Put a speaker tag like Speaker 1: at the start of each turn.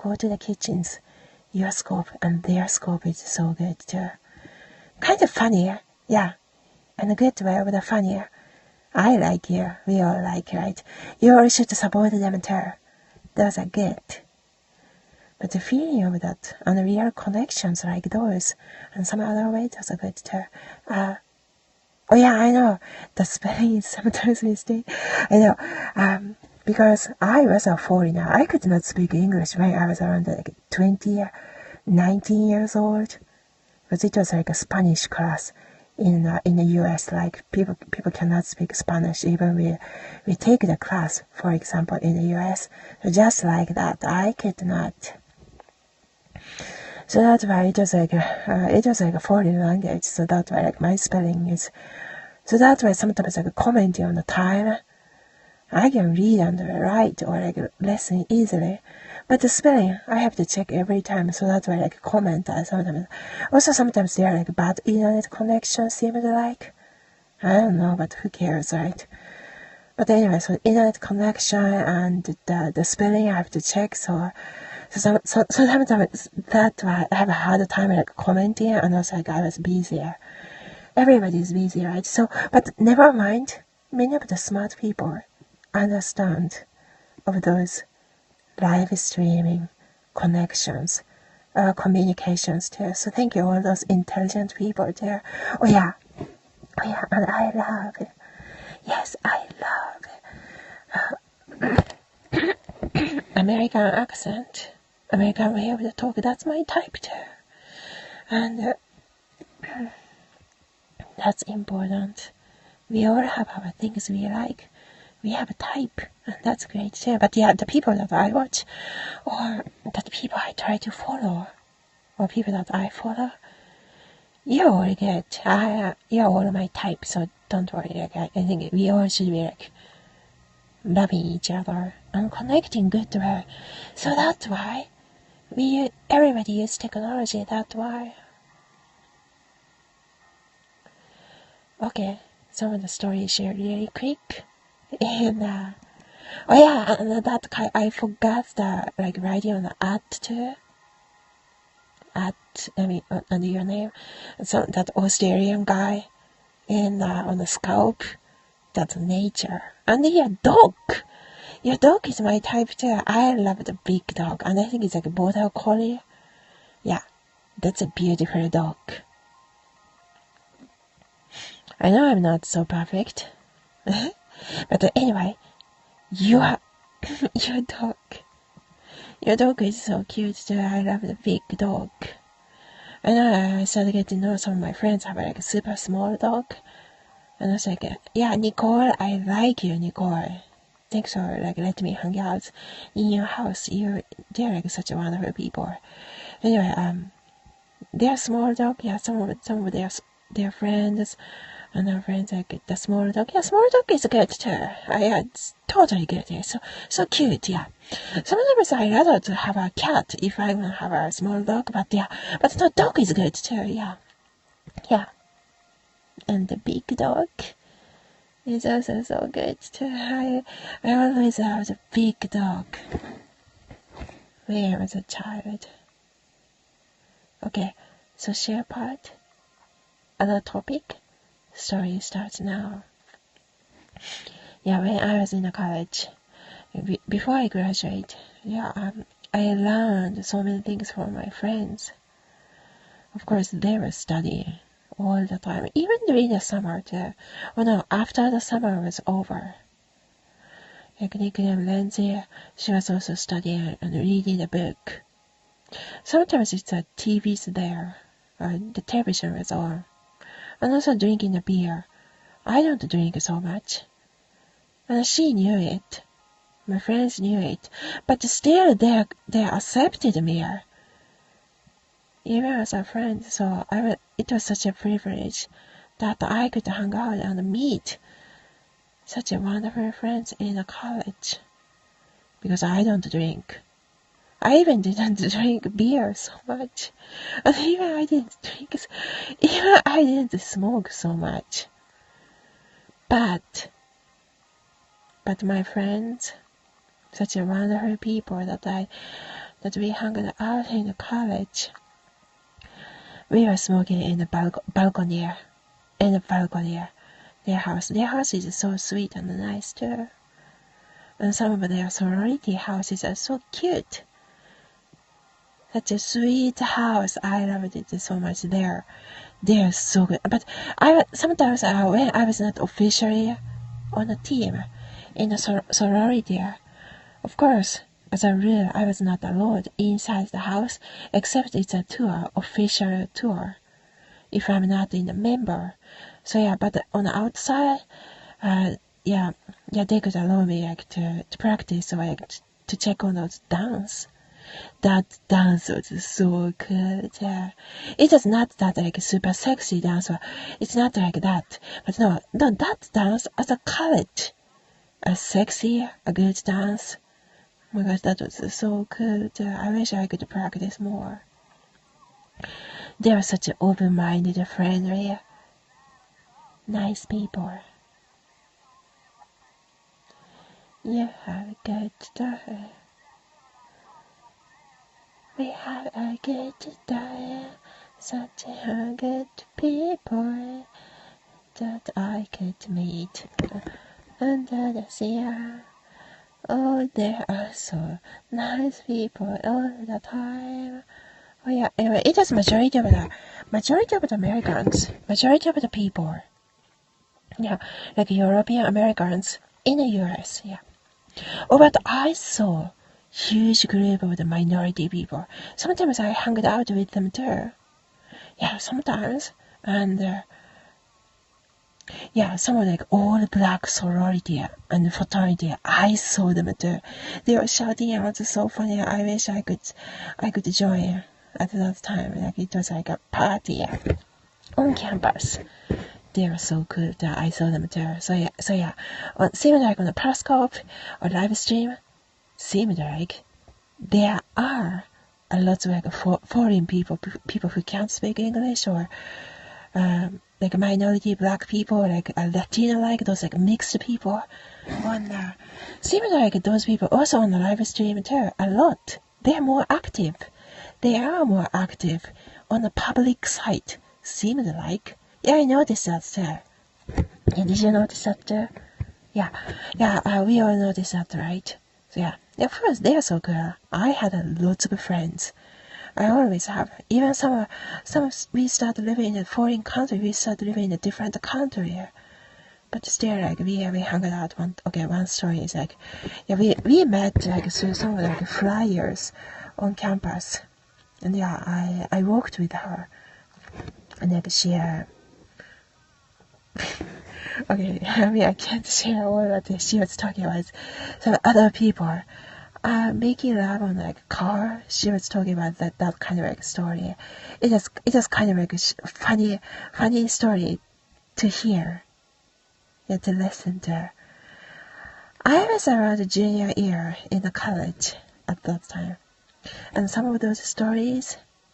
Speaker 1: go to the kitchens, your scope and their scope is so good too. Kind of funny, yeah, in a good way, but funny. I like you, we all like, right? You all should support them too. Those are good. But the feeling of that and real connections like those and some other way, those are good too. Oh yeah, I know. The spelling is sometimes a mistake. I know. Because I was a foreigner. I could not speak English when I was around like 19 years old. Because it was like a Spanish class in the US. Like people cannot speak Spanish even we take the class, for example, in the US. So just like that, I could not. So that's why it was like a foreign language. So that's why like my spelling is. So that's why sometimes like commenting on the time, I can read and write or like listen easily. But the spelling I have to check every time. So that's why like comment sometimes. Also sometimes there are like bad internet connection seems like. I don't know, but who cares, right? But anyway, so internet connection and the spelling I have to check. So sometimes that I have a hard time like commenting, and also like I was busier. Everybody's busy, right? So, but never mind. Many of the smart people understand of those live streaming connections, communications too. So thank you all those intelligent people there. Oh yeah, and I love it. Yes, I love American accent. American way of the talk, that's my type too. And that's important. We all have our things we like. We have a type, and that's great too. But yeah, the people that I watch, or the people I try to follow, or people that I follow, you're all good. You're all my type, so don't worry. Like, I think we all should be like loving each other and connecting good way. So that's why everybody use technology. That's why. Okay, some of the stories share really quick, and oh yeah, and that I forgot the like writing on the at too. Under your name, so that Australian guy, and on the scalp, that's nature, and your dog. Your dog is my type too. I love the big dog, and I think it's like a border collie. Yeah, that's a beautiful dog. I know I'm not so perfect, but anyway, your dog. Your dog is so cute too. I love the big dog. And I started getting to know some of my friends have like a super small dog. And I was like, yeah, Nicole, I like you, Nicole. Thanks for like letting me hang out in your house. They're like such a wonderful people. Anyway, their small dog, yeah, some of their friends and our friends like the small dog. Yeah, small dog is good too. Yeah, it's totally good. Yeah, so cute. Yeah. Sometimes I rather to have a cat if I want to have a small dog, but the dog is good too. Yeah. And the big dog is also so good too. I always loved a big dog when I was a child. Okay, so share part. Other topic. Story starts now. Yeah, when I was in college, before I graduate, I learned so many things from my friends. Of course, they were studying all the time, even during the summer too. Oh no, after the summer was over. Like Nikki and Lindsay, she was also studying and reading a book. Sometimes it's a TV's there, the television was on, and also drinking a beer. I don't drink so much. And she knew it. My friends knew it. But still they accepted me. Even as a friend, so it was such a privilege that I could hang out and meet such a wonderful friends in a college. Because I don't drink. I even didn't drink beer so much. And even I didn't smoke so much. But my friends, such a wonderful people that that we hung out in the college. We were smoking in the balcony. In the balcony. Their house is so sweet and nice too. And some of their sorority houses are so cute. Such a sweet house. I loved it so much there. They're so good. But sometimes when I was not officially on a team in a sorority, of course, as a rule, I was not allowed inside the house, except it's a tour, official tour, if I'm not in the member. So yeah, but on the outside, yeah, they could allow me like to practice, like to check on those dance. That dance was so good. Yeah. It was not that like super sexy dance. It's not like that. But no, that dance as a college, a sexy, a good dance. Oh my gosh, that was so good. I wish I could practice more. They were such open-minded, friendly, nice people. You have a good day. We have a good day. Such a good people that I could meet under the sea. Oh, there are so nice people all the time. Oh yeah, anyway, it is majority of the Americans, majority of the people. Yeah, like European Americans in the US, yeah. Oh, but I saw huge group of the minority people. Sometimes I hung out with them too. Yeah, sometimes. And yeah, some of like all black sorority and fraternity. I saw them too. They were shouting out so funny. I wish I could join at that time. Like it was like a party on campus. They were so cool that I saw them too. So yeah. Seemed like on the Periscope or live stream, seemed like there are a lot of like foreign people who can't speak English, or like minority black people, like Latino, like those like mixed people. Seems like those people also on the live stream too, a lot. They're more active. They are more active on the public site, seems like. Yeah, I noticed that too. Yeah, did you notice that too? Yeah, we all noticed that, right? So yeah, of course, they are so good. I had lots of friends. I always have. Even some we start living in a foreign country. We start living in a different country. But still, like we hung out. One story is like, yeah, we met like through some like flyers on campus, and yeah, I walked with her, and like she. Okay, I can't share all that she was talking about. Some other people making love on like a car. She was talking about that kind of like story. It is kind of like a funny story to hear, yeah, to listen to. I was around the junior year in the college at that time, and some of those stories